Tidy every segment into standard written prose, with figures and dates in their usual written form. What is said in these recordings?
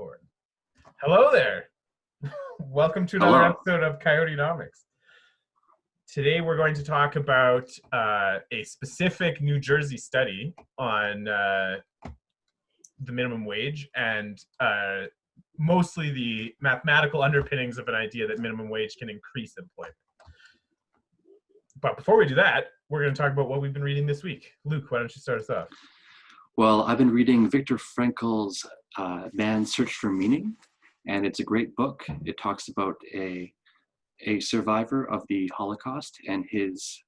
record. Hello there. Welcome to another episode of Coyotenomics. Today we're going to talk about a specific New Jersey study on the minimum wage and mostly the mathematical underpinnings of an idea that minimum wage can increase employment. But before we do that, we're going to talk about what we've been reading this week. Luke, why don't you start us off? Well, I've been reading Viktor Frankl's Man's Search for Meaning, and it's a great book. It talks about a survivor of the Holocaust and his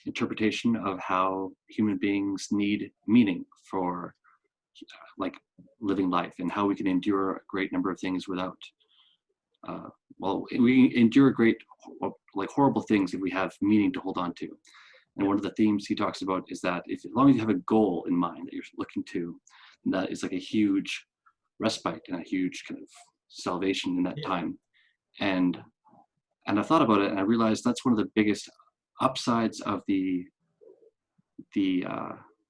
interpretation of how human beings need meaning for like living life, and how we can endure a great number of things without we endure great horrible things if we have meaning to hold on to. And one of the themes he talks about is that as long as you have a goal in mind that you're looking to, that is like a huge respite and a huge kind of salvation in that time. And I thought about it, and I realized that's one of the biggest upsides of the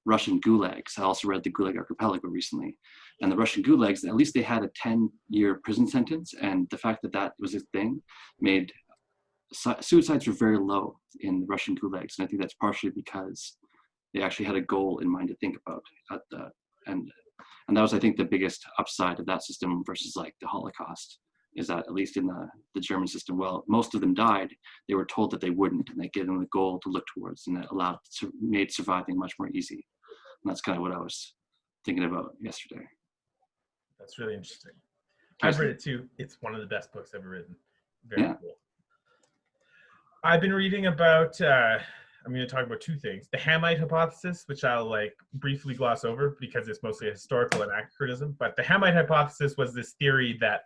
Russian gulags. I also read the Gulag Archipelago recently, and the Russian gulags, at least they had a 10-year prison sentence, and the fact that that was a thing made suicides were very low in the Russian gulags, and I think that's partially because they actually had a goal in mind to think about and that was, I think, the biggest upside of that system versus like the Holocaust, is that at least in the German system, well, most of them died. They were told that they wouldn't, and they gave them a goal to look towards, and that made surviving much more easy. And that's kind of what I was thinking about yesterday. That's really interesting. I've read it too. It's one of the best books ever written. Very cool. I've been reading about, I'm going to talk about two things. The Hamite hypothesis, which I'll briefly gloss over because it's mostly a historical anachronism. But the Hamite hypothesis was this theory that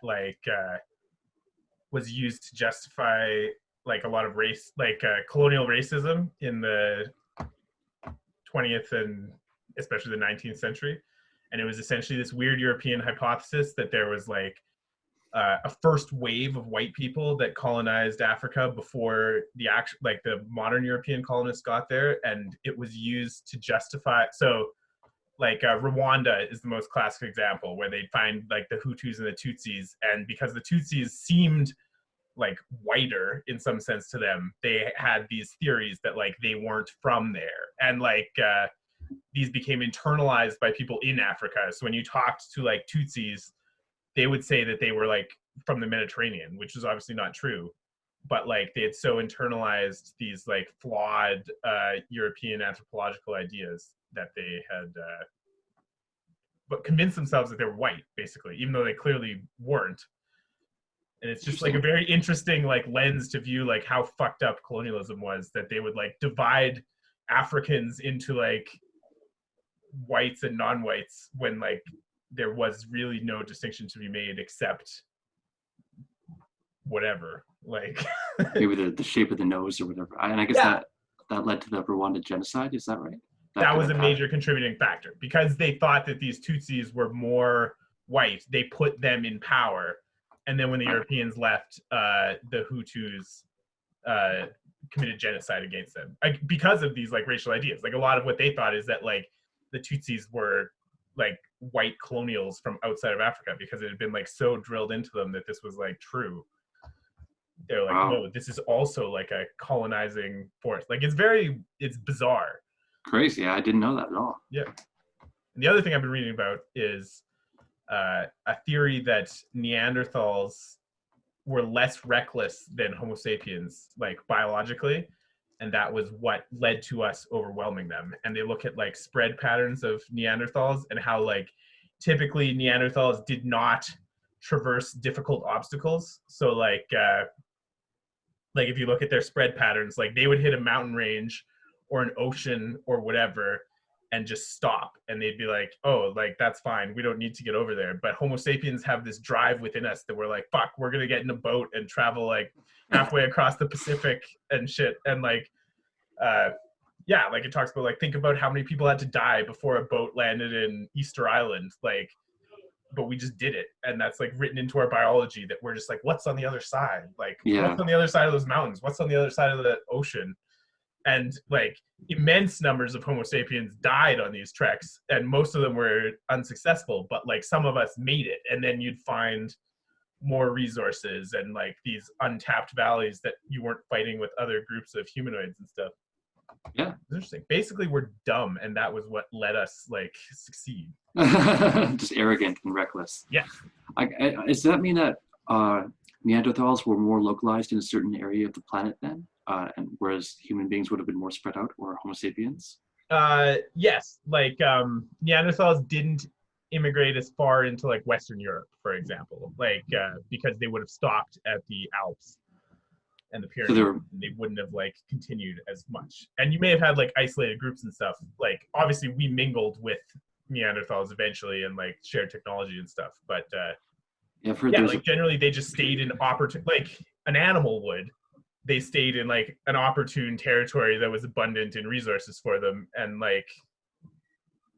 was used to justify a lot of race, colonial racism in the 20th and especially the 19th century. And it was essentially this weird European hypothesis that there was a first wave of white people that colonized Africa before the modern European colonists got there, and it was used to justify. So, Rwanda is the most classic example, where they'd find the Hutus and the Tutsis, and because the Tutsis seemed whiter in some sense to them, they had these theories that they weren't from there, and these became internalized by people in Africa. So when you talked to Tutsis, they would say that they were from the Mediterranean, which is obviously not true, but they had so internalized these flawed European anthropological ideas that they had but convinced themselves that they were white, basically, even though they clearly weren't. And it's just a very interesting lens to view how fucked up colonialism was, that they would divide Africans into whites and non-whites when there was really no distinction to be made except whatever, maybe the shape of the nose or whatever. And I guess that led to the Rwanda genocide. Is that right? That was a major contributing factor, because they thought that these Tutsis were more white. They put them in power, and then when the Europeans left, the Hutus committed genocide against them because of these racial ideas. A lot of what they thought is that the Tutsis were white colonials from outside of Africa, because it had been so drilled into them that this was true. They're no, this is also a colonizing force. It's bizarre. Crazy. I didn't know that at all. Yeah. And the other thing I've been reading about is a theory that Neanderthals were less reckless than Homo sapiens, biologically. And that was what led to us overwhelming them. And they look at spread patterns of Neanderthals, and how typically Neanderthals did not traverse difficult obstacles. So if you look at their spread patterns, they would hit a mountain range or an ocean or whatever and just stop, and they'd be oh, that's fine, we don't need to get over there. But Homo sapiens have this drive within us that we're fuck, we're gonna get in a boat and travel halfway across the Pacific and shit. And it talks about think about how many people had to die before a boat landed in Easter Island, but we just did it. And that's written into our biology, that we're just what's on the other side, what's on the other side of those mountains, what's on the other side of the ocean. and like immense numbers of Homo sapiens died on these treks, and most of them were unsuccessful, but like some of us made it, and then you'd find more resources and like these untapped valleys that you weren't fighting with other groups of humanoids and stuff. Yeah. It's interesting. Basically, we're dumb, and that was what let us like succeed. Just arrogant and reckless. Yeah. Does that mean that Neanderthals were more localized in a certain area of the planet then, and whereas human beings would have been more spread out, or Homo sapiens? Yes, like Neanderthals didn't immigrate as far into like Western Europe, for example, like because they would have stopped at the Alps and the Pyrenees. They wouldn't have like continued as much. And you may have had like isolated groups and stuff. Like obviously we mingled with Neanderthals eventually and like shared technology and stuff. But like generally they just stayed in like an animal would. They stayed in like an opportune territory that was abundant in resources for them, and like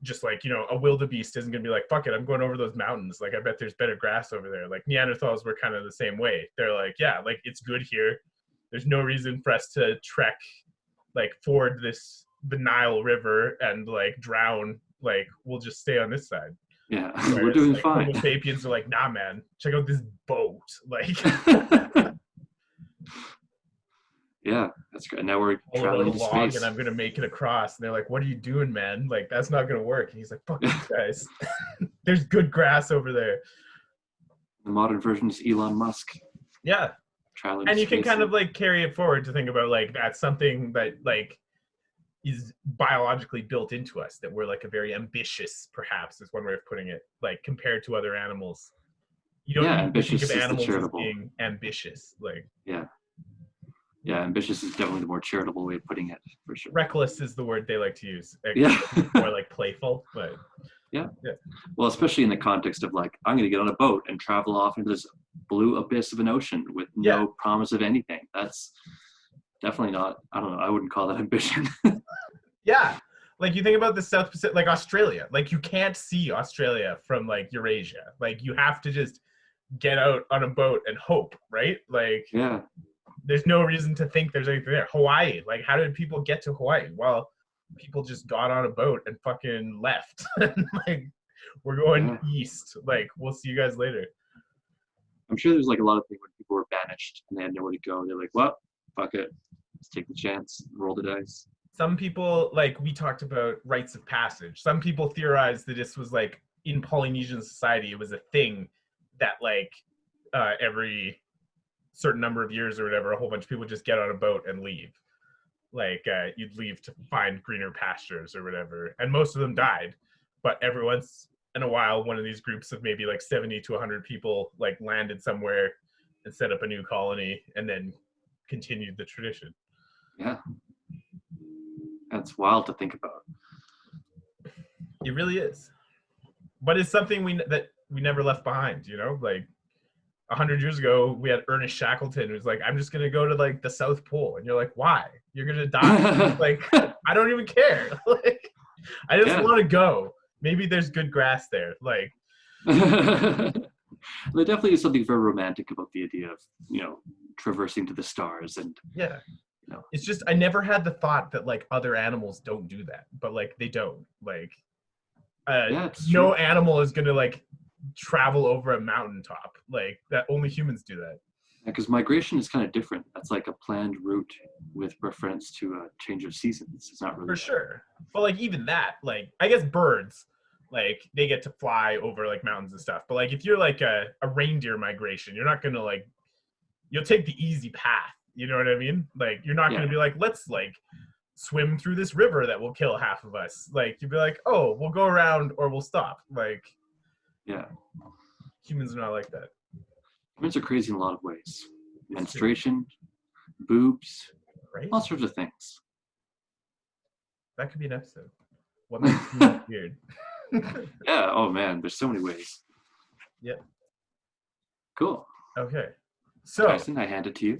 just like, you know, a wildebeest isn't gonna be like, fuck it, I'm going over those mountains. Like I bet there's better grass over there. Like Neanderthals were kind of the same way. They're like, yeah, like it's good here. There's no reason for us to trek, like ford the Nile River and like drown. Like we'll just stay on this side. Yeah, we're doing like, fine. Homo sapiens are like, nah, man, check out this boat. Like, yeah, that's great. Now we're traveling to space, and I'm gonna make it across. And they're like, "What are you doing, man? Like that's not gonna work." And he's like, "Fuck you guys. There's good grass over there." The modern version is Elon Musk. Yeah. And you can kind of like carry it forward to think about like that's something that like is biologically built into us, that we're like a very ambitious, perhaps is one way of putting it, like compared to other animals. You don't need to think of animals as being ambitious. Like yeah, ambitious is definitely the more charitable way of putting it, for sure. Reckless is the word they like to use. Yeah. More like playful, but yeah. Well, especially in the context of like, I'm going to get on a boat and travel off into this blue abyss of an ocean with no promise of anything. That's definitely not, I don't know, I wouldn't call that ambition. Yeah. Like you think about the South Pacific, like Australia, like you can't see Australia from like Eurasia. Like you have to just get out on a boat and hope, right? Like, yeah. There's no reason to think there's anything there. Hawaii, like how did people get to Hawaii? Well, people just got on a boat and fucking left. Like we're going east. Like we'll see you guys later. I'm sure there's like a lot of things when people were banished and they had nowhere to go. They're like, well, fuck it. Let's take the chance, roll the dice. Some people, like we talked about rites of passage. Some people theorized that this was like in Polynesian society, it was a thing that like every certain number of years or whatever, a whole bunch of people just get on a boat and leave. Like you'd leave to find greener pastures or whatever, and most of them died, but every once in a while one of these groups of maybe like 70 to 100 people like landed somewhere and set up a new colony and then continued the tradition. Yeah, that's wild to think about. It really is, but it's something that we never left behind, you know. Like 100 years ago, we had Ernest Shackleton who's like, I'm just going to go to like the South Pole. And you're like, why? You're going to die. Like, I don't even care. Like, I just want to go. Maybe there's good grass there. Like, there definitely is something very romantic about the idea of, you know, traversing to the stars. And it's just, I never had the thought that like other animals don't do that, but like they don't. Like, no animal is going to like travel over a mountaintop, like that. Only humans do that. Because migration is kind of different. That's like a planned route with reference to a change of seasons. It's not really for sure. But like even that, like I guess birds, like they get to fly over like mountains and stuff. But like if you're like a reindeer migration, you're not gonna like, you'll take the easy path. You know what I mean? Like you're not gonna be like, let's like swim through this river that will kill half of us. Like you'd be like, oh, we'll go around or we'll stop. Like humans are not like that. Humans are crazy in a lot of ways. Menstruation, boobs, all sorts of things. That could be an episode. What makes humans weird? Yeah, oh man, there's so many ways. Yep. Cool. Okay. So Tyson, I hand it to you.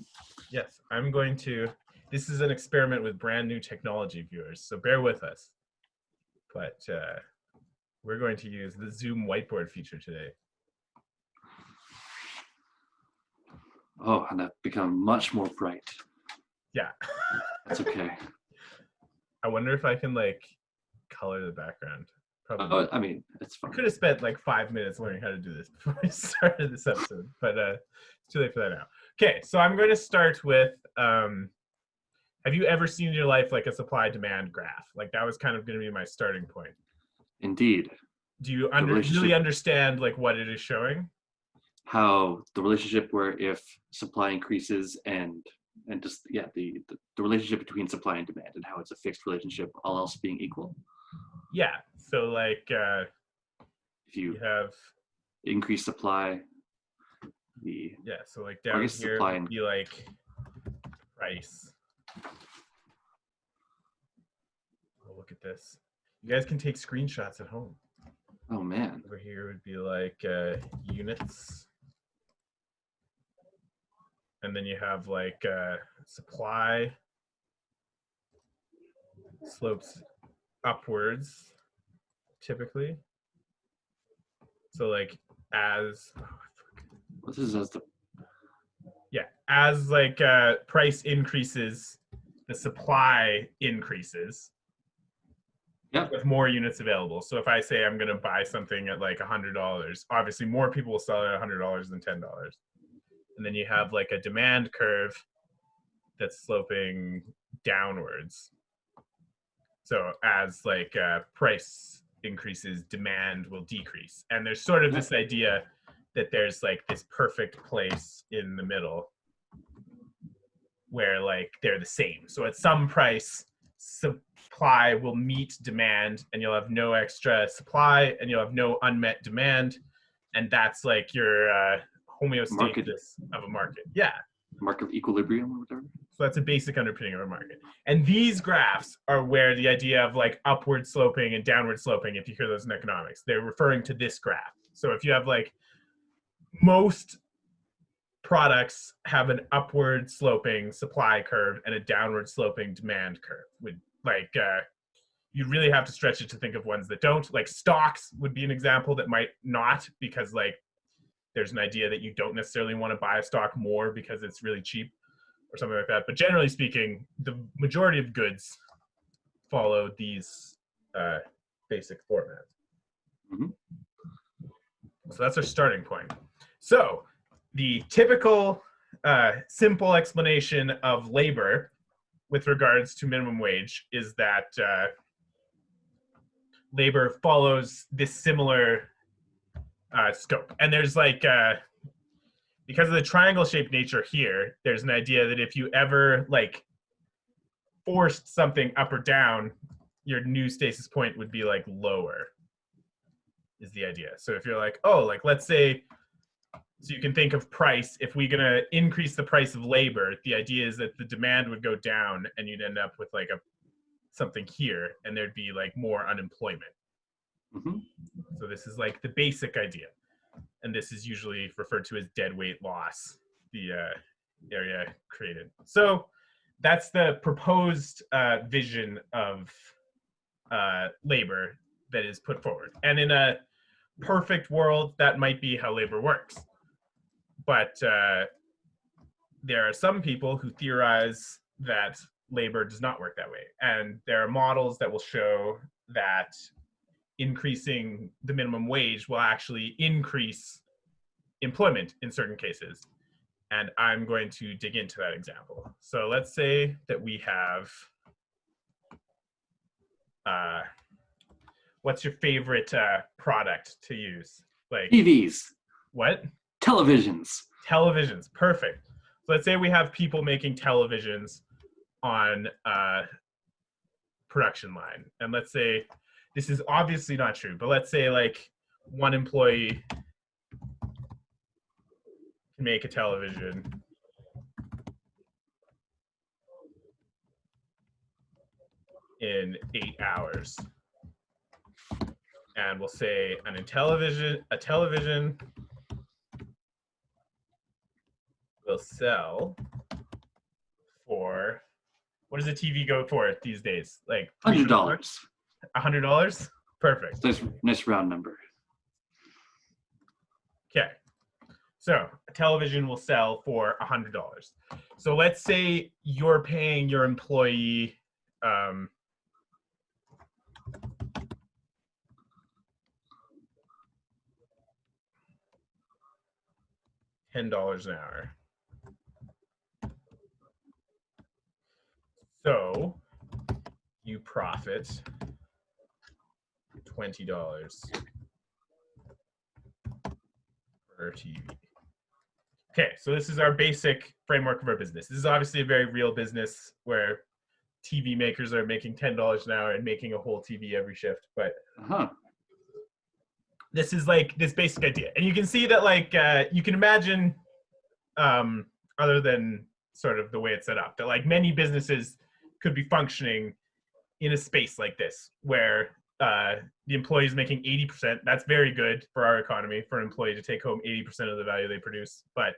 Yes, I'm going to, this is an experiment with brand new technology, viewers, so bear with us. But we're going to use the Zoom whiteboard feature today. Oh, and I've become much more bright. Yeah. That's okay. I wonder if I can like color the background. Probably. I mean, it's I fine. could have spent like 5 minutes learning how to do this before I started this episode, but it's too late for that now. Okay, so I'm going to start with have you ever seen in your life like a supply demand graph? Like that was kind of going to be my starting point. Indeed. Do you The really relationship, understand like what it is showing? how the relationship where if supply increases and just the relationship between supply and demand and how it's a fixed relationship, all else being equal. Yeah. So like If you you have increase supply, so like I down guess here supply would and be like price. Oh, look at this. You guys can take screenshots at home. oh man, Over here would be like units. And then you have like supply slopes upwards typically. So like as this is as the as like price increases, the supply increases with more units available. So if I say I'm going to buy something at like $100, obviously more people will sell it at $100 than $10. And then you have like a demand curve that's sloping downwards. So as like price increases, demand will decrease. And there's sort of this idea that there's like this perfect place in the middle where like they're the same. So at some price, supply will meet demand and you'll have no extra supply and you'll have no unmet demand. And that's like your homeostasis of a market. Yeah. Market equilibrium or whatever. So that's a basic underpinning of a market. And these graphs are where the idea of like upward sloping and downward sloping, if you hear those in economics, they're referring to this graph. So if you have like most products have an upward sloping supply curve and a downward sloping demand curve. Would like you really have to stretch it to think of ones that don't. Like stocks would be an example that might not, because like there's an idea that you don't necessarily want to buy a stock more because it's really cheap or something like that. But generally speaking, the majority of goods follow these basic formats. Mm-hmm. So that's our starting point. So the typical simple explanation of labor with regards to minimum wage is that labor follows this similar scope. And there's like, because of the triangle shaped nature here, there's an idea that if you ever like forced something up or down, your new stasis point would be like lower, is the idea. So if you're like, oh, like let's say, so you can think of price, if we're going to increase the price of labor, the idea is that the demand would go down and you'd end up with like something here and there'd be like more unemployment. Mm-hmm. So this is like the basic idea. And this is usually referred to as deadweight loss, the area created. So that's the proposed vision of labor that is put forward. And in a perfect world, that might be how labor works. But there are some people who theorize that labor does not work that way. And there are models that will show that increasing the minimum wage will actually increase employment in certain cases. And I'm going to dig into that example. So let's say that we have, what's your favorite product to use? Like TVs. What? Televisions. Televisions, perfect. So let's say we have people making televisions on a production line. And let's say, this is obviously not true, but let's say like one employee can make a television in 8 hours. And we'll say a television will sell for, what does a TV go for these days? Like $100. $100? Perfect. Nice round number. Okay. So a television will sell for $100. So let's say you're paying your employee $10 an hour. So you profit $20 per TV. Okay, so this is our basic framework of our business. This is obviously a very real business where TV makers are making $10 an hour and making a whole TV every shift. But this is like this basic idea. And you can see that like you can imagine, other than sort of the way it's set up, that like many businesses could be functioning in a space like this where the employee is making 80%. That's very good for our economy, for an employee to take home 80% of the value they produce. But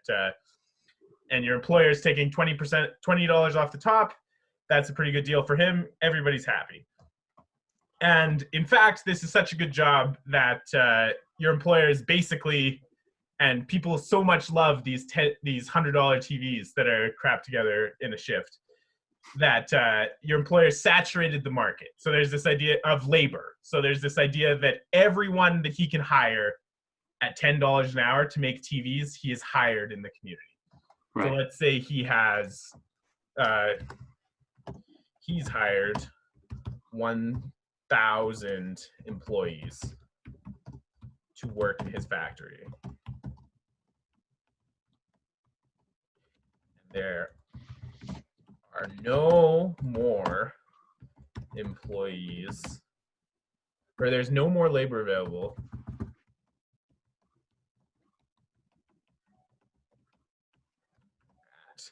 and your employer is taking $20 off the top. That's a pretty good deal for him. Everybody's happy. And in fact, this is such a good job that your employer is basically, and people so much love these $100 TVs that are crapped together in a shift, that your employer saturated the market. So there's this idea of labor. So there's this idea that everyone that he can hire at $10 an hour to make TVs, he is hired in the community. Right. So let's say he has, he's hired 1,000 employees to work in his factory. There are no more employees, or there's no more labor available at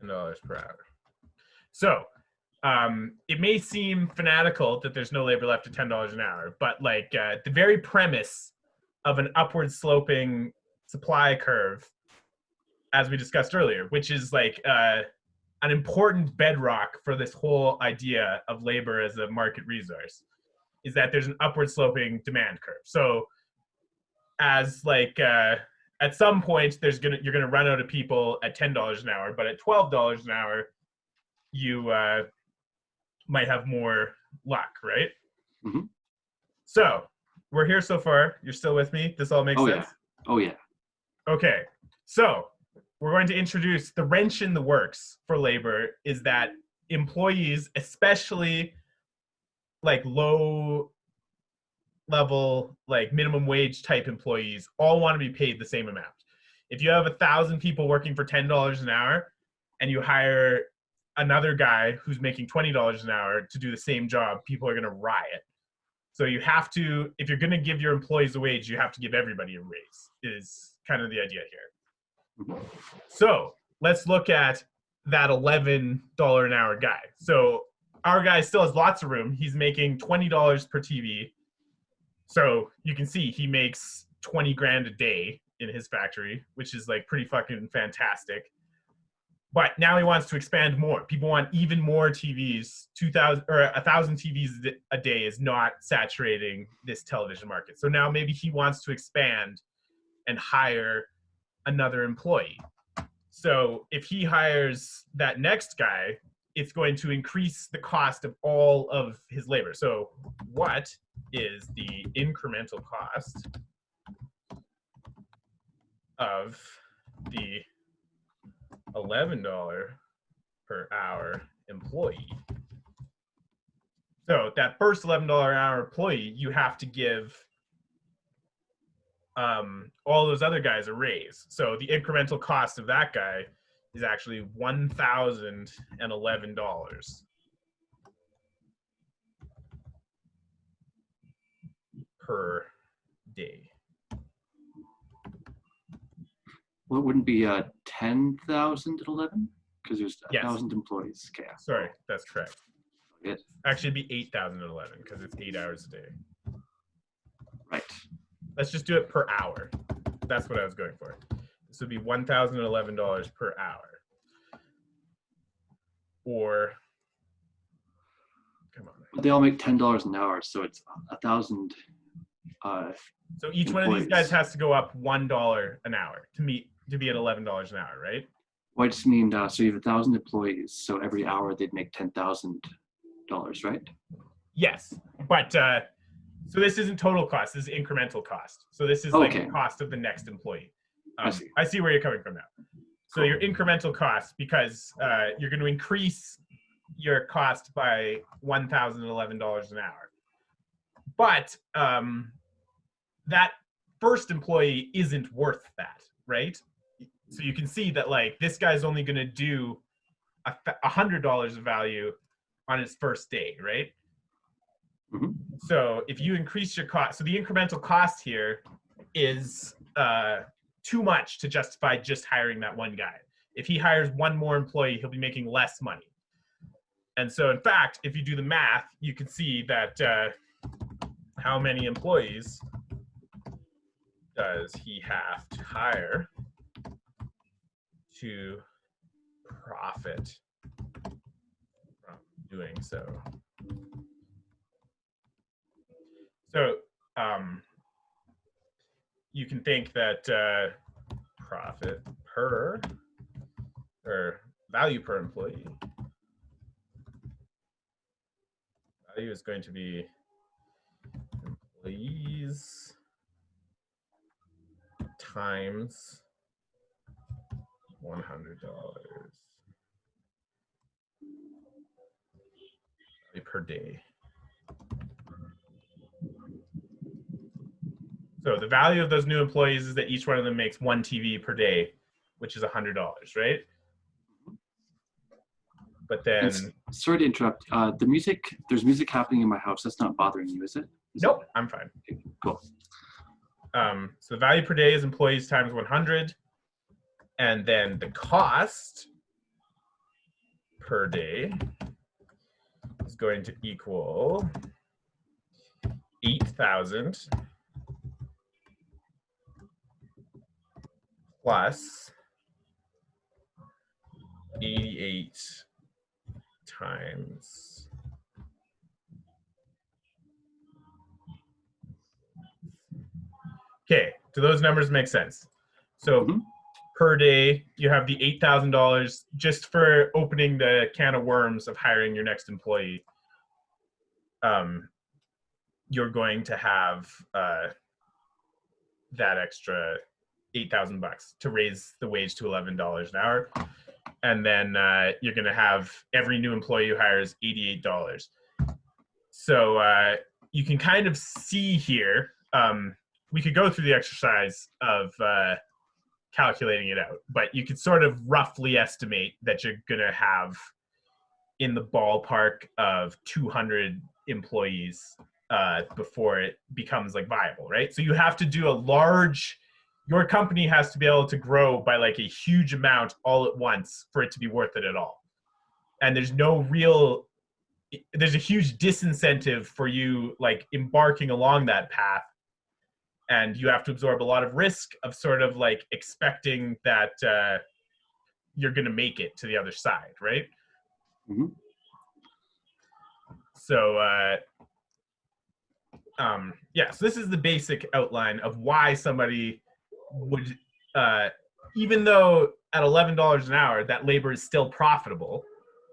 $10 per hour. So it may seem fanatical that there's no labor left at $10 an hour, but like the very premise of an upward sloping supply curve, as we discussed earlier, which is like an important bedrock for this whole idea of labor as a market resource, is that there's an upward sloping demand curve. So as like at some point you're gonna run out of people at $10 an hour, but at $12 an hour you might have more luck, right? Mm-hmm. So we're here so far. You're still with me? This all makes sense? Yeah. Oh yeah. Okay, so we're going to introduce the wrench in the works for labor, is that employees, especially like low level, like minimum wage type employees, all want to be paid the same amount. If you have 1,000 people working for $10 an hour and you hire another guy who's making $20 an hour to do the same job, people are going to riot. So you have to, if you're going to give your employees a wage, you have to give everybody a raise, is kind of the idea here. So let's look at that $11 an hour guy. So our guy still has lots of room. He's making $20 per TV. So you can see he makes 20 grand a day in his factory, which is like pretty fucking fantastic. But now he wants to expand more. People want even more TVs. 2,000 or 1,000 TVs a day is not saturating this television market. So now maybe he wants to expand and hire another employee. So if he hires that next guy, it's going to increase the cost of all of his labor. So what is the incremental cost of the $11 per hour employee? So that first $11 an hour employee, you have to give all those other guys a raise. So the incremental cost of that guy is actually $1,011 per day. Well, it wouldn't be 10,000 at 11 because there's 1,000 employees. Okay. Sorry, that's correct. It actually it'd be 8,000 at 11 because it's 8 hours a day. Right. Let's just do it per hour. That's what I was going for. This would be $1,011 per hour. Or, come on. They all make $10 an hour, so it's 1,000. So each employees. One of these guys has to go up $1 an hour to be at $11 an hour, right? Well, I just mean so you have 1,000 employees, so every hour they'd make $10,000, right? Yes, but so this isn't total cost. This is incremental cost. So this is like the cost of the next employee. I see where you're coming from now. So Cool. your incremental cost, because you're going to increase your cost by $1,011 an hour. But that first employee isn't worth that, right? So you can see that like this guy's only going to do $100 of value on his first day, right? Mm-hmm. So if you increase your cost, so the incremental cost here is too much to justify just hiring that one guy. If he hires one more employee, he'll be making less money. And so in fact, if you do the math, you can see that how many employees does he have to hire to profit from doing so? So you can think that profit per, or value per employee, value is going to be employees times $100 per day. So the value of those new employees is that each one of them makes one TV per day, which is $100, right? But then, sorry to interrupt. There's music happening in my house. That's not bothering you, is it? Nope, I'm fine. Okay, cool. So the value per day is employees times 100, and then the cost per day is going to equal 8,000 plus 88 times okay, do those numbers make sense? So per day, you have the $8,000 just for opening the can of worms of hiring your next employee. You're going to have that extra $8,000 to raise the wage to $11 an hour. And then you're going to have every new employee you hire is $88. So you can kind of see here, we could go through the exercise of calculating it out, but you could sort of roughly estimate that you're going to have in the ballpark of 200 employees before it becomes like viable, right? So you have to do your company has to be able to grow by like a huge amount all at once for it to be worth it at all. And there's a huge disincentive for you like embarking along that path. And you have to absorb a lot of risk of sort of like expecting that you're going to make it to the other side, right? Mm-hmm. So so this is the basic outline of why somebody would, even though at $11 an hour, that labor is still profitable.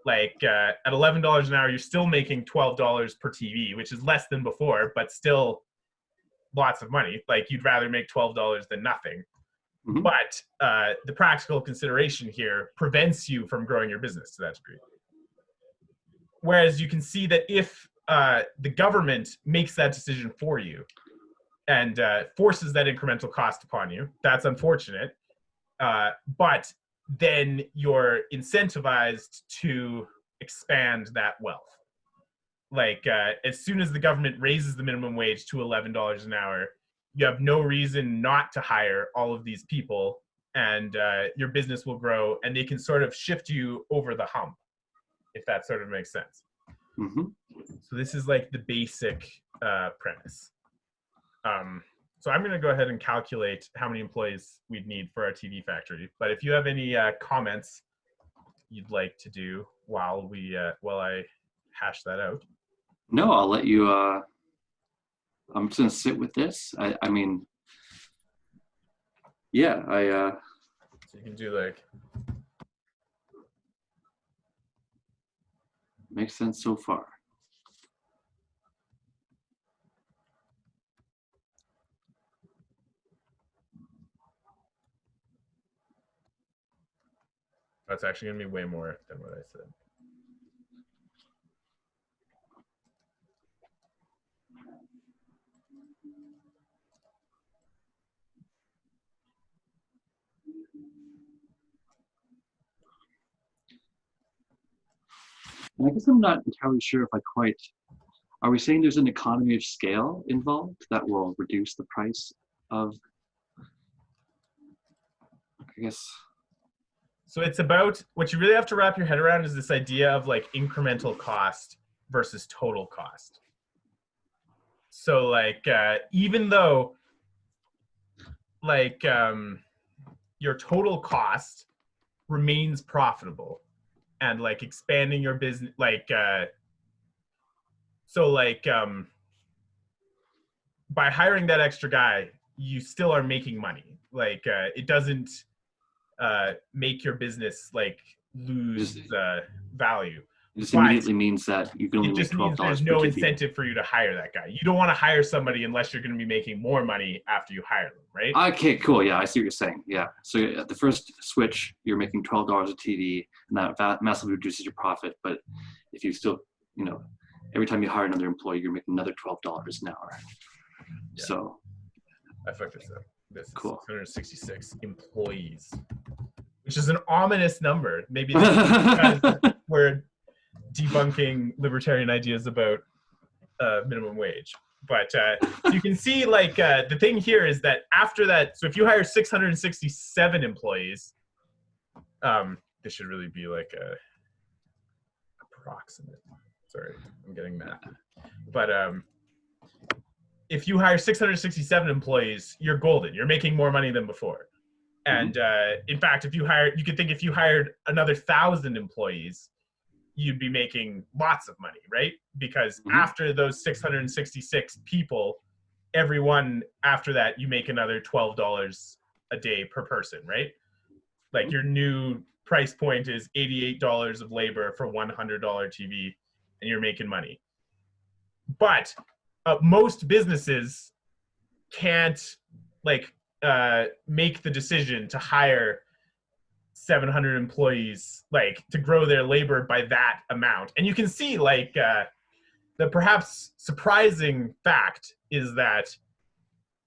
Like at $11 an hour, you're still making $12 per TV, which is less than before, but still lots of money. Like you'd rather make $12 than nothing. Mm-hmm. But the practical consideration here prevents you from growing your business to that degree. Whereas you can see that if the government makes that decision for you and forces that incremental cost upon you, that's unfortunate. But then you're incentivized to expand that wealth. Like as soon as the government raises the minimum wage to $11 an hour, you have no reason not to hire all of these people, and your business will grow, and they can sort of shift you over the hump, if that sort of makes sense. Mm-hmm. So this is like the basic premise. So I'm going to go ahead and calculate how many employees we'd need for our TV factory. But if you have any comments you'd like to do while I hash that out. No, I'll let you. I'm just going to sit with this. I mean, yeah, So you can do like. Makes sense so far. That's actually going to be way more than what I said. And I guess I'm not entirely sure if I quite, are we saying there's an economy of scale involved that will reduce the price of, I guess. So it's about, what you really have to wrap your head around is this idea of like incremental cost versus total cost. So like, even though like your total cost remains profitable and like expanding your business, like, so like by hiring that extra guy, you still are making money. Like it doesn't make your business like lose value. It just But immediately means that you can only it make just means there's $12 per no TV. incentive for you to hire that guy. You don't want to hire somebody unless you're going to be making more money after you hire them, right? Okay, cool. Yeah, I see what you're saying. Yeah. So at the first switch, you're making $12 a TV, and that massively reduces your profit. But if you still, you know, every time you hire another employee, you're making another $12 an hour. Yeah. So I fucked this up. This is cool. 666 employees, which is an ominous number. Maybe because we're debunking libertarian ideas about minimum wage. But you can see, like, the thing here is that after that, so if you hire 667 employees, this should really be like a approximate. Sorry, I'm getting math. But if you hire 667 employees, you're golden. You're making more money than before. And in fact, if you hired another 1,000 employees, you'd be making lots of money, right? Because after those 666 people, everyone after that, you make another $12 a day per person, right? Like your new price point is $88 of labor for $100 TV, and you're making money. But most businesses can't like make the decision to hire 700 employees, like to grow their labor by that amount. And you can see like the perhaps surprising fact is that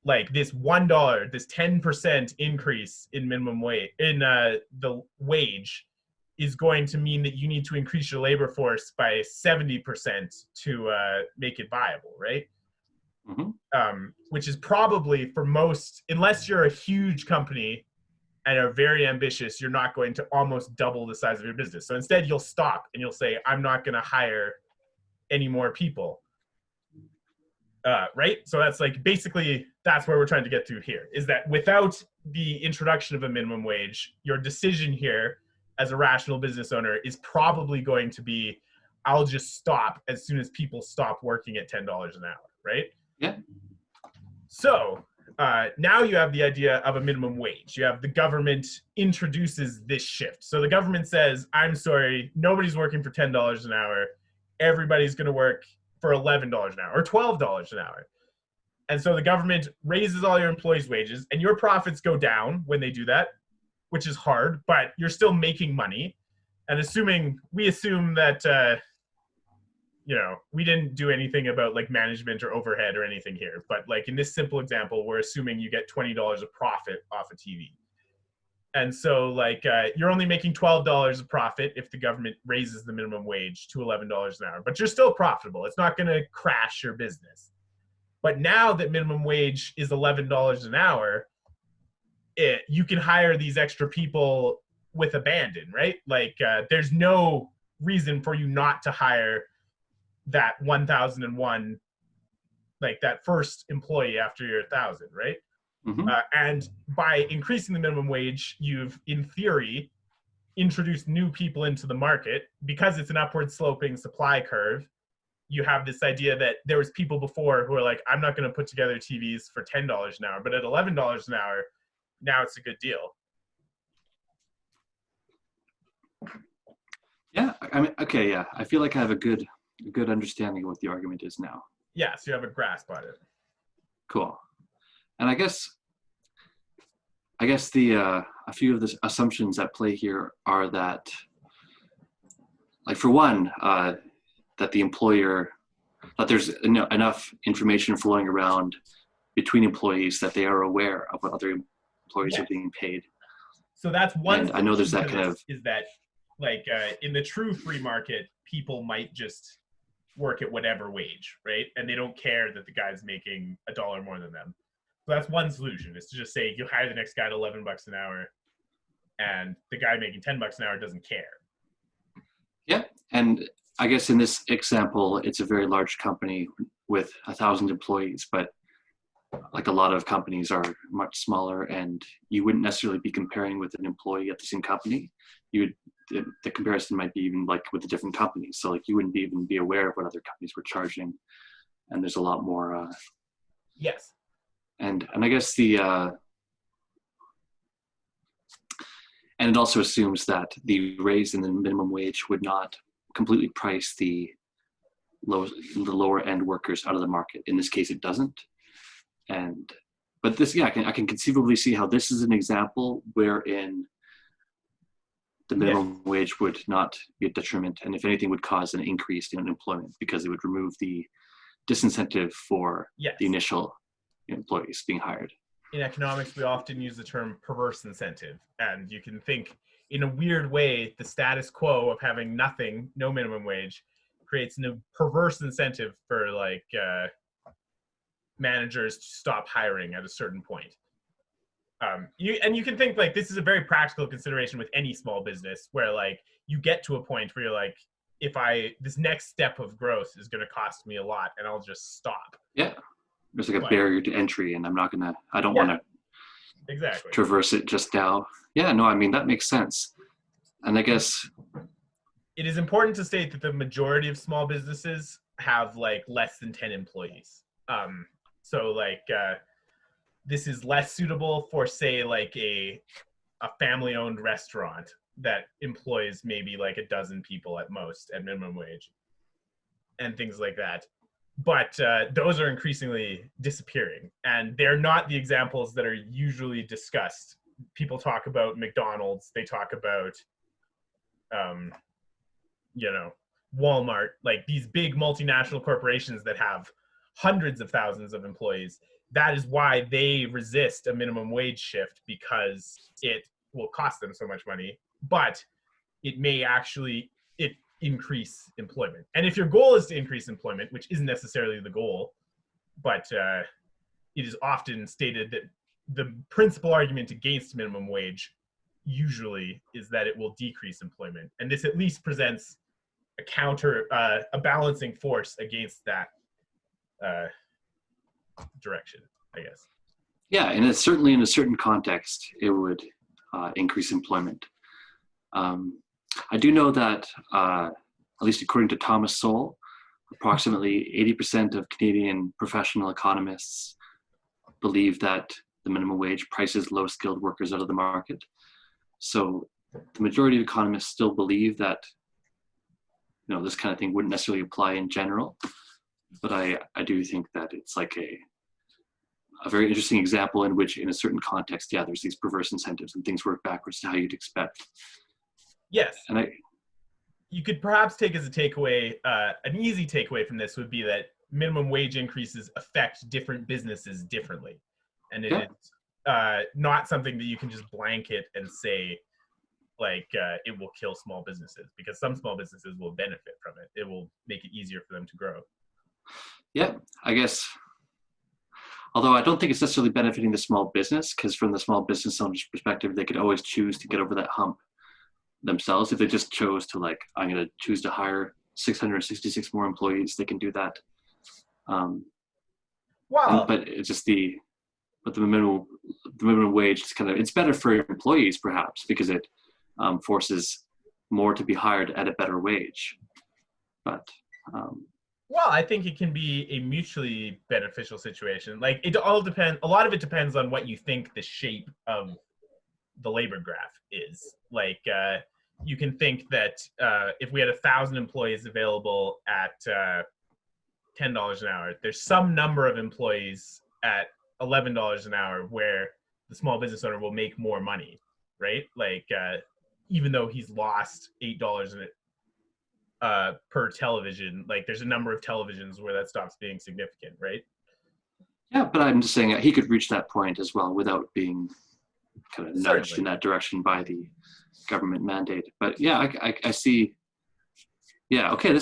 like this $1, this 10% increase in minimum wage, in the wage, is going to mean that you need to increase your labor force by 70% to make it viable, right? Which is probably for most, unless you're a huge company and are very ambitious, you're not going to almost double the size of your business. So instead you'll stop and you'll say, I'm not going to hire any more people. Right? So that's like, basically that's where we're trying to get to here, is that without the introduction of a minimum wage, your decision here as a rational business owner is probably going to be, I'll just stop as soon as people stop working at $10 an hour, right? Yeah. So now you have the idea of a minimum wage. You have the government introduces this shift. So the government says, I'm sorry, nobody's working for $10 an hour. Everybody's going to work for $11 an hour or $12 an hour. And so the government raises all your employees' wages, and your profits go down when they do that, which is hard, but you're still making money. And we assume that, you know, we didn't do anything about like management or overhead or anything here. But like in this simple example, we're assuming you get $20 of profit off a TV. And so like you're only making $12 of profit if the government raises the minimum wage to $11 an hour, but you're still profitable. It's not going to crash your business. But now that minimum wage is $11 an hour, you can hire these extra people with abandon, right? Like there's no reason for you not to hire that 1,001, like that first employee after your 1,000, right? And by increasing the minimum wage, you've, in theory, introduced new people into the market. Because it's an upward sloping supply curve, you have this idea that there was people before who are like, I'm not going to put together TVs for $10 an hour, but at $11 an hour, now it's a good deal. Yeah, I mean, okay, yeah. I feel like I have a good understanding of what the argument is now. Yeah, so you have a grasp on it. Cool. And I guess the a a few of the assumptions at play here are that, like for one, that the employer, that there's enough information flowing around between employees that they are aware of what other employees are being paid. So that's one. And I know there's that kind of, is that like in the true free market, people might just work at whatever wage, right? And they don't care that the guy's making $1 more than them. So that's one solution, is to just say you hire the next guy at $11 an hour, and the guy making $10 an hour doesn't care. Yeah, and I guess in this example, it's a very large company with 1,000 employees, but like a lot of companies are much smaller, and you wouldn't necessarily be comparing with an employee at the same company. The comparison might be even like with the different companies. So like you wouldn't even be aware of what other companies were charging, and there's a lot more. Yes. And I guess and it also assumes that the raise in the minimum wage would not completely price the lower end workers out of the market. In this case, it doesn't. But this, I can conceivably see how this is an example wherein the minimum wage would not be a detriment, and if anything would cause an increase in unemployment, because it would remove the disincentive for the initial employees being hired. In economics, we often use the term perverse incentive, and you can think in a weird way, the status quo of having nothing, no minimum wage, creates a perverse incentive for like managers to stop hiring at a certain point. You can think like this is a very practical consideration with any small business, where like you get to a point where you're like, this next step of growth is going to cost me a lot, and I'll just stop. Yeah, there's like a barrier to entry, and I don't want to traverse it just now. Yeah, no, I mean that makes sense, and I guess it is important to state that the majority of small businesses have like less than 10 employees. So like this is less suitable for, say, like a family-owned restaurant that employs maybe like a dozen people at most at minimum wage and things like that. But those are increasingly disappearing, and they're not the examples that are usually discussed. People talk about McDonald's, they talk about, Walmart, like these big multinational corporations that have hundreds of thousands of employees. That is why they resist a minimum wage shift, because it will cost them so much money, but it may actually increase employment. And if your goal is to increase employment, which isn't necessarily the goal, but it is often stated that the principal argument against minimum wage usually is that it will decrease employment. And this at least presents a balancing force against that direction, I guess. Yeah, and it's certainly in a certain context, it would increase employment. I do know that, at least according to Thomas Sowell, approximately 80% of Canadian professional economists believe that the minimum wage prices low-skilled workers out of the market. So the majority of economists still believe that this kind of thing wouldn't necessarily apply in general. But I do think that it's like a very interesting example in which, in a certain context, there's these perverse incentives and things work backwards to how you'd expect. Yes. And you could perhaps take as a takeaway, an easy takeaway from this would be that minimum wage increases affect different businesses differently. And it's not something that you can just blanket and say, like, it will kill small businesses, because some small businesses will benefit from it. It will make it easier for them to grow. Yeah, I guess. Although I don't think it's necessarily benefiting the small business, because from the small business owner's perspective, they could always choose to get over that hump themselves. If they just chose to, like, I'm going to choose to hire 666 more employees, they can do that. Wow. But it's just the minimum wage is it's better for employees perhaps, because it forces more to be hired at a better wage. But well, I think it can be a mutually beneficial situation. Like, it all depends. A lot of it depends on what you think the shape of the labor graph is. Like, you can think that if we had 1,000 employees available at $10 an hour, there's some number of employees at $11 an hour where the small business owner will make more money. right? Like even though he's lost $8 in it per television, like there's a number of televisions where that stops being significant, right? Yeah, but I'm just saying he could reach that point as well without being kind of nudged Certainly. in that direction by the government mandate. But yeah, I see. Yeah, okay,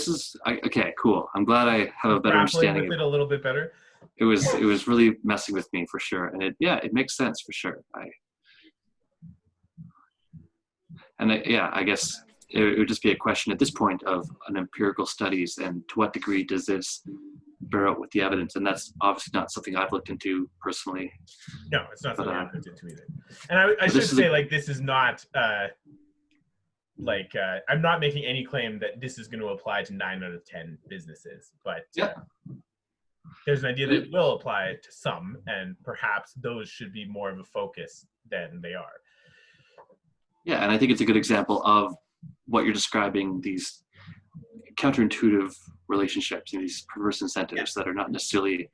okay, cool. I'm glad I have a better Grappling understanding with of it a little bit better. it. Was really messing with me for sure, and it makes sense for sure. I guess it would just be a question at this point of an empirical studies and to what degree does this bear out with the evidence, and that's obviously not something I've looked into personally. No, it's not something I've looked into either. And I should say, like, this is not I'm not making any claim that this is going to apply to 9 out of 10 businesses, but yeah. There's an idea that it will apply to some, and perhaps those should be more of a focus than they are. Yeah, and I think it's a good example of what you're describing, these counterintuitive relationships and these perverse incentives that are not necessarily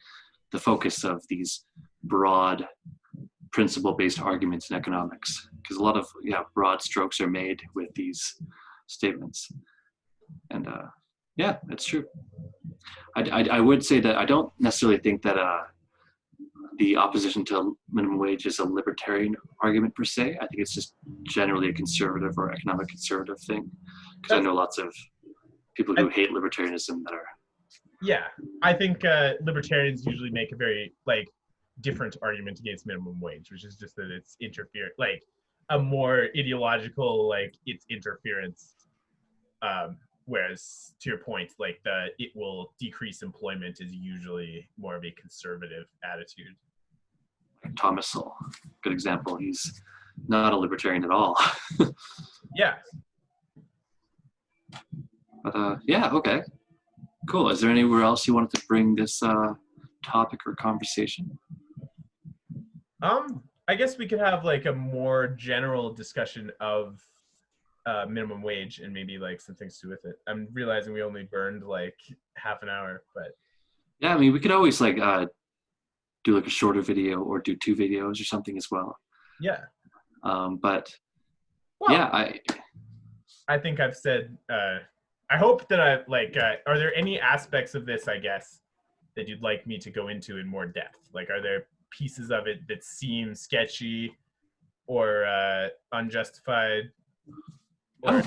the focus of these broad principle-based arguments in economics, because a lot of broad strokes are made with these statements. And yeah, that's true. I would say that I don't necessarily think that the opposition to minimum wage is a libertarian argument per se. I think it's just generally a conservative or economic conservative thing, because I know lots of people who hate libertarianism that are. Yeah, I think libertarians usually make a very different argument against minimum wage, which is just that it's a more ideological, it's interference. Whereas to your point, it will decrease employment is usually more of a conservative attitude. Thomas Sowell, good example. He's not a libertarian at all. Yeah. But yeah, okay, cool. Is there anywhere else you wanted to bring this topic or conversation? I guess we could have a more general discussion of minimum wage and maybe some things to do with it. I'm realizing we only burned half an hour, but yeah, I mean, we could always do a shorter video or do 2 videos or something as well. Yeah. But well, yeah, I think I've said. I hope that are there any aspects of this, I guess, that you'd like me to go into in more depth? Are there pieces of it that seem sketchy or unjustified? Or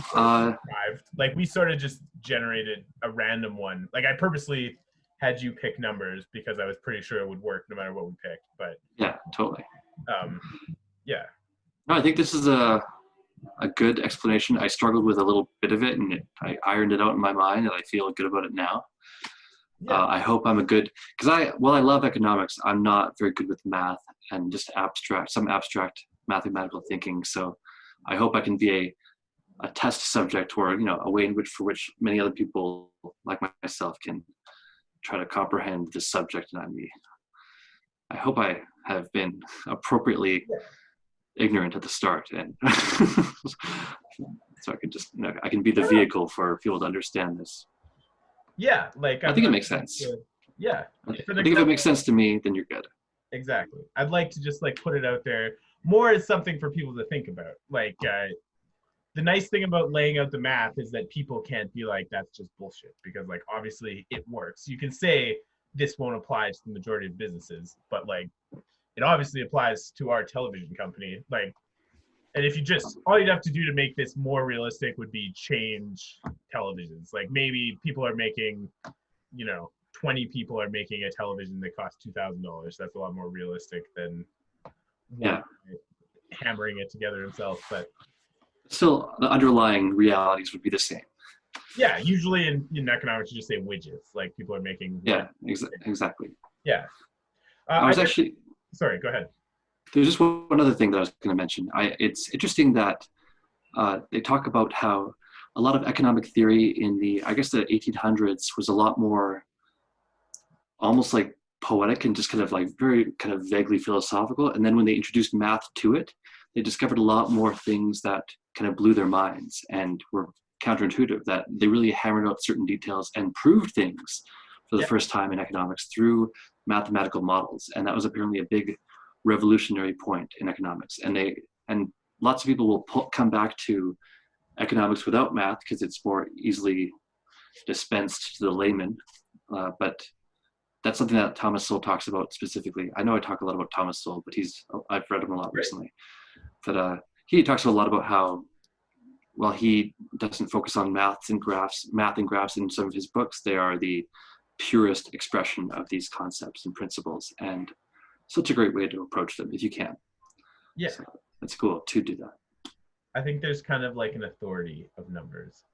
we sort of just generated a random one. I purposely had you pick numbers because I was pretty sure it would work no matter what we picked. But yeah, totally. Yeah. No, I think this is a good explanation. I struggled with a little bit of it, and I ironed it out in my mind, and I feel good about it now. Yeah. I hope I'm because I love economics, I'm not very good with math and just some abstract mathematical thinking. So I hope I can be a test subject, or a way in for which many other people like myself can try to comprehend this subject. And I hope I have been appropriately ignorant at the start, and so I can just I can be the vehicle for people to understand this. Yeah, I think it makes sense. Yeah, I think if it makes sense to me, then you're good. Exactly. I'd like to just put it out there more as something for people to think about. The nice thing about laying out the math is that people can't be that's just bullshit, because obviously it works. You can say this won't apply to the majority of businesses, but it obviously applies to our television company. And if all you'd have to do to make this more realistic would be change televisions. Maybe people are making, 20 people are making a television that costs $2,000. That's a lot more realistic than hammering it together himself. But still, the underlying realities would be the same. Yeah, usually in economics, you just say widgets. People are making. Yeah, exactly. Yeah. Sorry, go ahead. There's just one other thing that I was going to mention. It's interesting that they talk about how a lot of economic theory in the 1800s was a lot more almost poetic and just very vaguely philosophical. And then when they introduced math to it, they discovered a lot more things that blew their minds and were counterintuitive, that they really hammered out certain details and proved things for the first time in economics through mathematical models. And that was apparently a big revolutionary point in economics. And lots of people will come back to economics without math because it's more easily dispensed to the layman. But that's something that Thomas Sowell talks about specifically. I know I talk a lot about Thomas Sowell, but I've read him a lot recently. But he talks a lot about how, while he doesn't focus on math and graphs in some of his books, they are the purest expression of these concepts and principles, and such a great way to approach them if you can. Yeah. So it's cool to do that. I think there's kind of like an authority of numbers.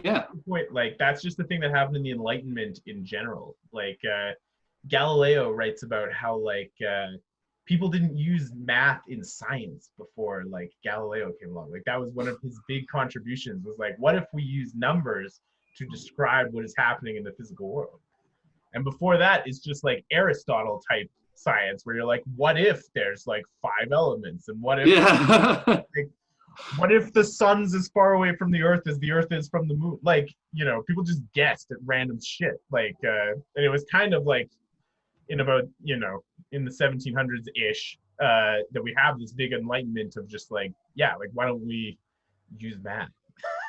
Yeah. Like that's just the thing that happened in the Enlightenment in general. Like Galileo writes about how like people didn't use math in science before like Galileo came along. Like that was one of his big contributions, was like, what if we use numbers to describe what is happening in the physical world? And before that, it's just like Aristotle type science where you're like, what if there's like 5 elements, and what if like, what if the sun's as far away from the earth as the earth is from the moon? Like, you know, people just guessed at random shit. Like, and it was kind of like in about, you know, in the 1700s ish, that we have this big enlightenment of just like, yeah, like, why don't we use math?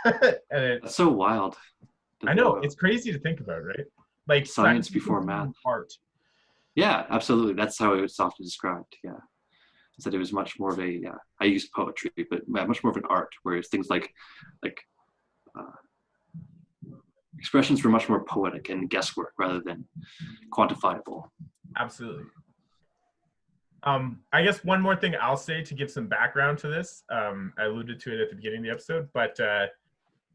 And That's so wild. I know, it's crazy to think about, right? Like science before math. Art. Yeah, absolutely. That's how it was often described. Yeah. Is that it was much more of a, I use poetry, but much more of an art, whereas things like expressions were much more poetic and guesswork rather than quantifiable. Absolutely. I guess one more thing I'll say to give some background to this. I alluded to it at the beginning of the episode, but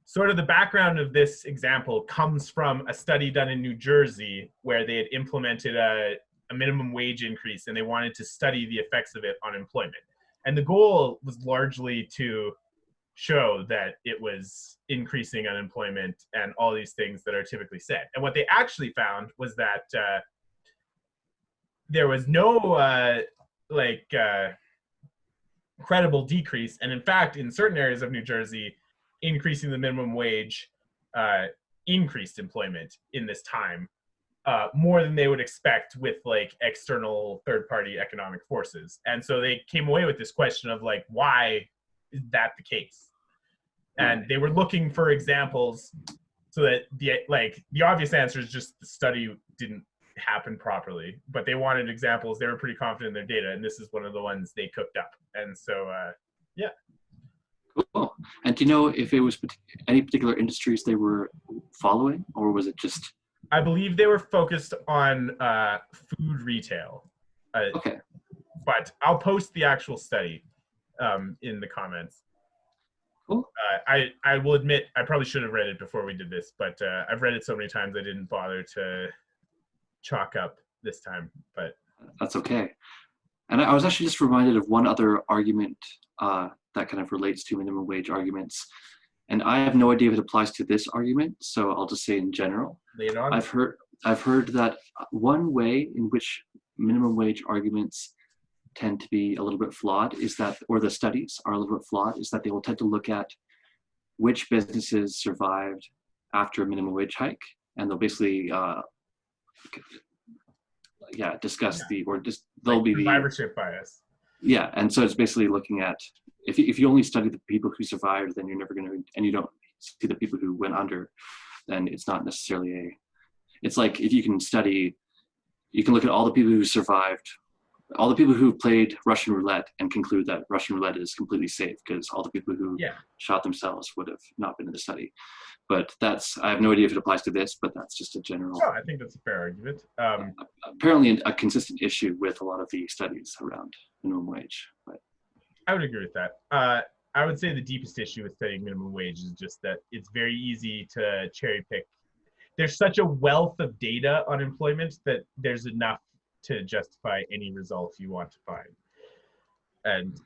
sort of the background of this example comes from a study done in New Jersey where they had implemented a minimum wage increase, and they wanted to study the effects of it on employment. And the goal was largely to show that it was increasing unemployment and all these things that are typically said. And what they actually found was that there was no credible decrease. And in fact, in certain areas of New Jersey, increasing the minimum wage increased employment in this time. More than they would expect with like external third-party economic forces. And so they came away with this question of like, why is that the case? And they were looking for examples, so that the obvious answer is just the study didn't happen properly, but they wanted examples. They were pretty confident in their data, and this is one of the ones they cooked up. And so, yeah. Cool. And do you know if it was any particular industries they were following, or was it just? I believe they were focused on food retail. Okay. But I'll post the actual study in the comments. Cool. I will admit I probably should have read it before we did this, but I've read it so many times I didn't bother to chalk up this time. But that's okay. And I was actually just reminded of one other argument that kind of relates to minimum wage arguments. And I have no idea if it applies to this argument, so I'll just say in general. Lay it on. I've heard that one way in which minimum wage arguments tend to be a little bit flawed is that, or the studies are a little bit flawed, is that they will tend to look at which businesses survived after a minimum wage hike, and they'll basically discuss they'll be the survivorship bias. Yeah, and so it's basically looking at if you only study the people who survived, then you're never going to, and you don't see the people who went under, then it's not necessarily it's like if you can look at all the people who survived, all the people who played Russian roulette, and conclude that Russian roulette is completely safe because all the people who shot themselves would have not been in the study. But I have no idea if it applies to this, but that's just a general. Oh, I think that's a fair argument. Apparently a consistent issue with a lot of the studies around minimum wage. But I would agree with that. I would say the deepest issue with studying minimum wage is just that it's very easy to cherry pick. There's such a wealth of data on employment that there's enough to justify any results you want to find. And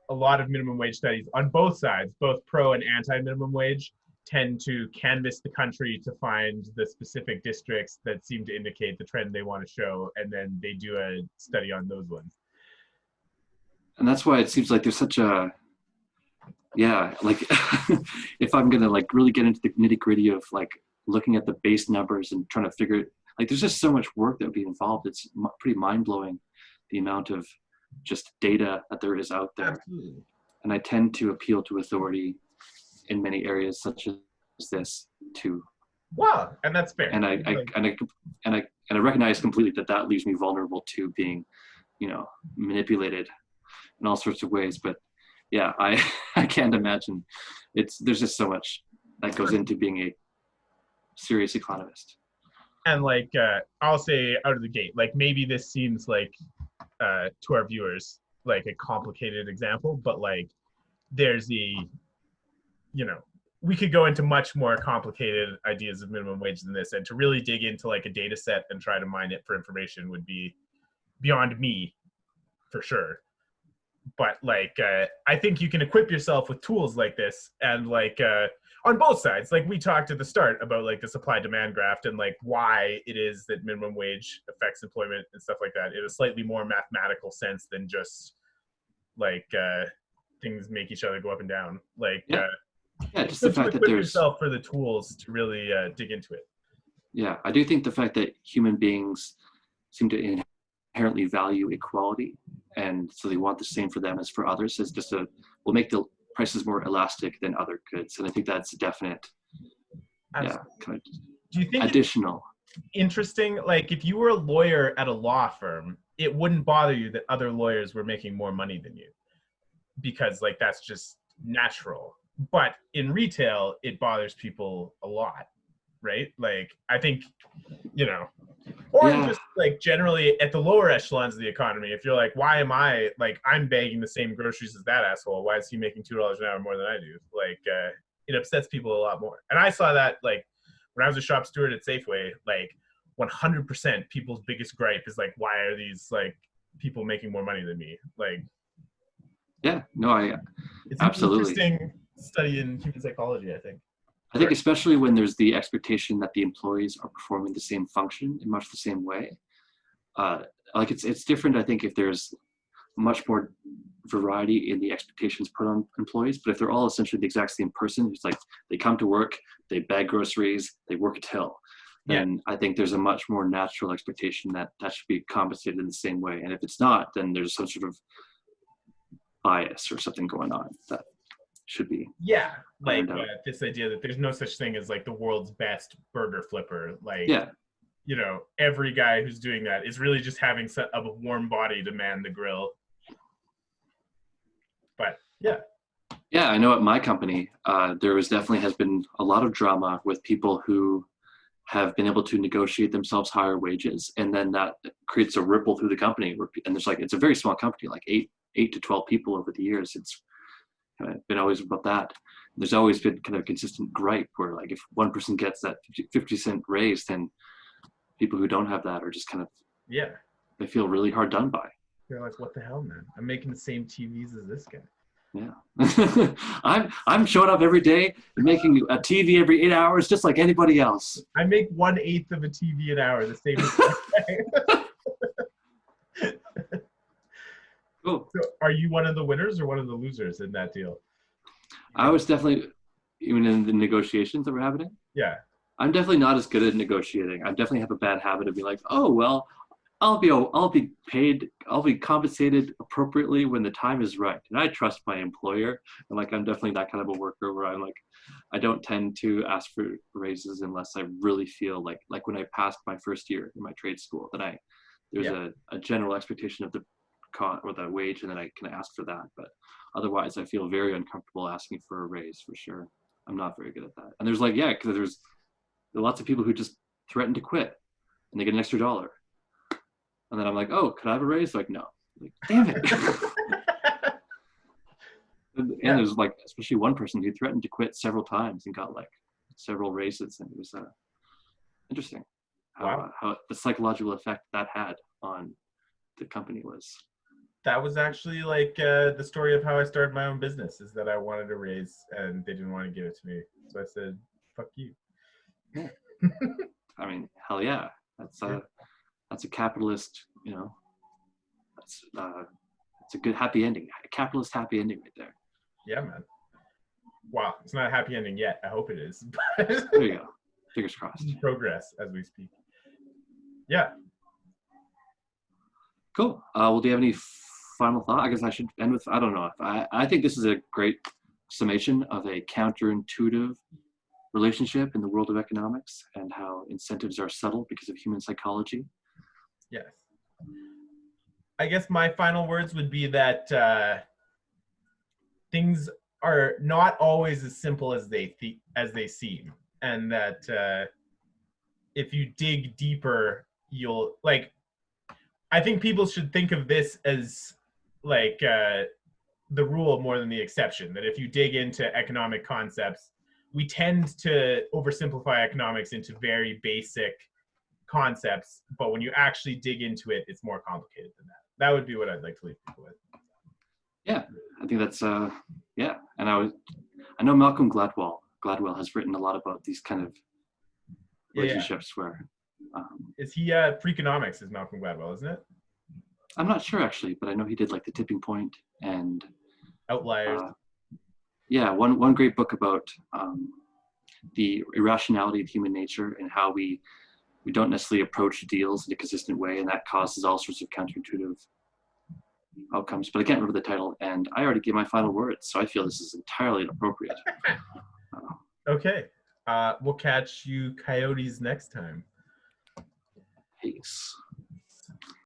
a lot of minimum wage studies on both sides, both pro and anti-minimum wage, tend to canvass the country to find the specific districts that seem to indicate the trend they want to show, and then they do a study on those ones. And that's why it seems like there's such a, like if I'm going to like really get into the nitty gritty of like looking at the base numbers and trying to figure it, like there's just so much work that would be involved. It's pretty mind blowing, the amount of just data that there is out there. Absolutely. and I tend to appeal to authority in many areas such as this too. Wow, and that's fair. And I recognize completely that leaves me vulnerable to being, manipulated in all sorts of ways. But yeah, I can't imagine. There's just so much that goes into being a serious economist. And like, I'll say out of the gate, like maybe this seems like to our viewers like a complicated example, but like there's we could go into much more complicated ideas of minimum wage than this, and to really dig into like a data set and try to mine it for information would be beyond me for sure. But like I think you can equip yourself with tools like this, and like on both sides, like we talked at the start about like the supply demand graph and like why it is that minimum wage affects employment and stuff like that in a slightly more mathematical sense than just like things make each other go up and down. Like just the fact that there's yourself for the tools to really dig into it. Yeah, I do think the fact that human beings seem to inherently value equality, and so they want the same for them as for others, is just will make the prices more elastic than other goods. And I think that's a definite, kind of do you think additional. Interesting, like if you were a lawyer at a law firm, it wouldn't bother you that other lawyers were making more money than you, because like that's just natural. But in retail, it bothers people a lot, right? Like I think, or just like generally at the lower echelons of the economy, if you're like, why am I like I'm bagging the same groceries as that asshole? Why is he making $2 an hour more than I do? Like it upsets people a lot more. And I saw that like when I was a shop steward at Safeway, like 100% people's biggest gripe is like, why are these like people making more money than me? Like, it's absolutely an interesting study in human psychology, I think. I think especially when there's the expectation that the employees are performing the same function in much the same way. Like it's different, I think, if there's much more variety in the expectations put on employees, but if they're all essentially the exact same person, it's like they come to work, they bag groceries, they work a till, then I think there's a much more natural expectation that should be compensated in the same way. And if it's not, then there's some sort of bias or something going on that should be like this idea that there's no such thing as like the world's best burger flipper, like every guy who's doing that is really just having a warm body to man the grill. But I know at my company there definitely has been a lot of drama with people who have been able to negotiate themselves higher wages, and then that creates a ripple through the company and there's like, it's a very small company, like 8 to 12 people over the years. It's been always about that. There's always been kind of a consistent gripe where like if one person gets that 50-cent raise, then people who don't have that are just kind of they feel really hard done by. They're like, what the hell, man? I'm making the same TVs as this guy. I'm showing up every day and making a TV every 8 hours just like anybody else. I make 1/8 of a TV an hour, the same as this guy. Cool. So are you one of the winners or one of the losers in that deal? I was definitely, even in the negotiations that were happening. I'm definitely not as good at negotiating. I definitely have a bad habit of being like, oh well, I'll be paid, I'll be compensated appropriately when the time is right, and I trust my employer. And like I'm definitely that kind of a worker where I'm like, I don't tend to ask for raises unless I really feel like when I passed my first year in my trade school, then there's a general expectation of the or the wage, and then I can ask for that. But otherwise I feel very uncomfortable asking for a raise for sure. I'm not very good at that. And there's like, because there are lots of people who just threaten to quit and they get an extra $1. And then I'm like, oh, could I have a raise? Like, no. Like, damn it. And there's like, especially one person who threatened to quit several times and got like several raises. And it was interesting how the psychological effect that had on the company was. That was actually like the story of how I started my own business, is that I wanted a raise and they didn't want to give it to me. So I said, fuck you. Yeah. I mean, hell yeah. That's a capitalist, that's a good happy ending. A capitalist happy ending right there. Yeah, man. Wow. It's not a happy ending yet. I hope it is. There you go. Fingers crossed. Progress as we speak. Yeah. Cool. Well, do you have any final thought. I guess I should end with, I don't know. I think this is a great summation of a counterintuitive relationship in the world of economics and how incentives are subtle because of human psychology. Yes. I guess my final words would be that things are not always as simple as they seem, and that if you dig deeper, you'll like. I think people should think of this as like the rule more than the exception. That if you dig into economic concepts, we tend to oversimplify economics into very basic concepts, but when you actually dig into it, it's more complicated than that. That would be what I'd like to leave people with. Yeah, I think that's yeah. And I know Malcolm Gladwell has written a lot about these kind of relationships where. Is he Freakonomics? Is Malcolm Gladwell, isn't it? I'm not sure actually, but I know he did like The Tipping Point and Outliers. Yeah, one great book about the irrationality of human nature and how we don't necessarily approach deals in a consistent way, and that causes all sorts of counterintuitive outcomes. But I can't remember the title, and I already gave my final words, so I feel this is entirely inappropriate. Okay, we'll catch you coyotes next time. Peace.